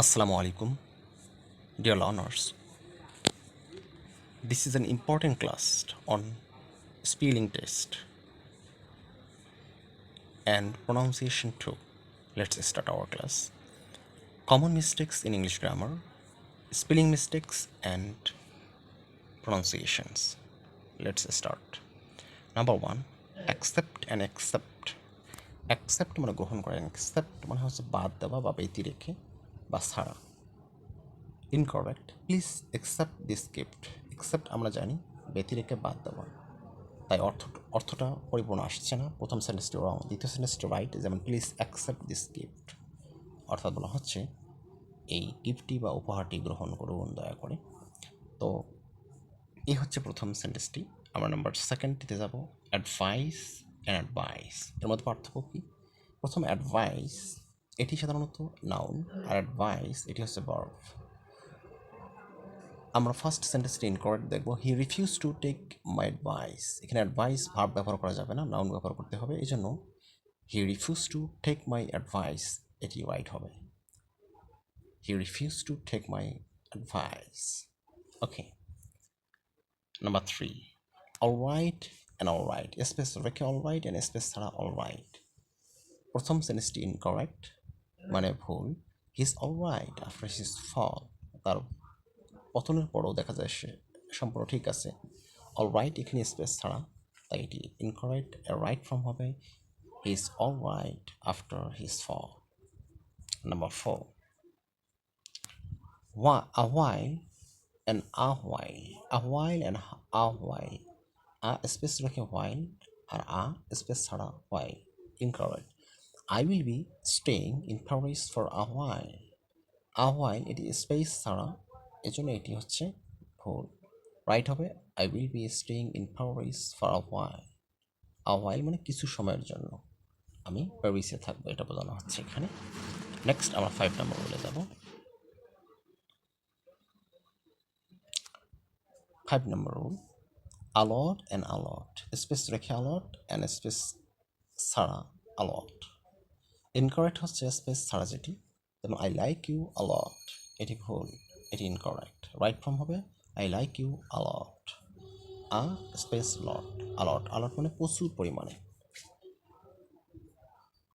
Assalamu alaikum, dear learners. This is an important class on spelling test and pronunciation too. Let's start our class. Common mistakes in English grammar, spelling mistakes and pronunciations. Let's start. Number one, accept and accept. Accept মানে গ্রহণ করেন, accept মানে হচ্ছে বাদ দেওয়া বা ব্যতি রেখে বা ছাড়া। Incorrect, please accept this gift. Accept আমরা জানি ব্যতি রেখে বাদ দেওয়া, তাই অর্থটা পরিপূর্ণ আসছে না। প্রথম সেন্টেন্সটি রং, দ্বিতীয় সেন্টেন্সটি রাইট। যেমন প্লিজ অ্যাকসেপ্ট দিস গিফট, অর্থাৎ বলা হচ্ছে এই গিফটটি বা উপহারটি গ্রহণ করুন দয়া করে। তো এই হচ্ছে প্রথম সেন্টেন্সটি। আমরা নাম্বার সেকেন্ডটিতে যাব, অ্যাডভাইস অ্যান্ড অ্যাডভাইস। এর মধ্যে পার্থক্য কী? প্রথম অ্যাডভাইস এটি সাধারণত নাউন, আর অ্যাডভাইস এটি হচ্ছে ভার্ব। আমরা ফার্স্ট সেন্টেন্সটি ইনকারেক্ট দেখব। He refuse to take my advice. এখানে অ্যাডভাইস ভার্ব ব্যবহার করা যাবে না, নাউন ব্যবহার করতে হবে। এই জন্য he refuse to take my advice এটি রাইট হবে। He refuse to take my advice. Okay, number 3, all right and alright. Space রেখে অলরাইট অ্যান্ড স্পেস ছাড়া অলরাইট। প্রথম সেন্টেন্সটি ইনকারেক্ট মানে ভুল। He is alright after his fall. তার পতনের পরও দেখা যায় সে সম্পূর্ণ ঠিক আছে। অলরাইট এখানে স্পেস ছাড়া, তাই এটি ইনকারেক্ট। রাইট ফর্ম হবে he is alright after his fall. Number 4, a while and a while. A while and a while. A space রেখে while আর a স্পেস ছাড়া while। Incorrect. I will be staying in Paris for a while. A while এটি space ছাড়া, এজন্য এটি হচ্ছে ভুল। Right হবে I will be staying in Paris for a while. A while মানে কিছু সময়ের জন্য আমি প্যারিসে থাকবো, এটা বোঝানো হচ্ছে এখানে। নেক্সট আমরা 5 নম্বর বলে যাব। 5 number rule, a lot and alot. Space রেখে অলট অ্যান্ড স্পেস ছাড়া অলট। ইনকারেক্ট হচ্ছে স্পেস ছাড়া যেটি, যেমন আই লাইক ইউ অলট, এটি ভুল, এটি ইনকারেক্ট। রাইট ফর্ম হবে I like you a lot. A space lot, a lot. A lot মানে প্রচুর পরিমাণে।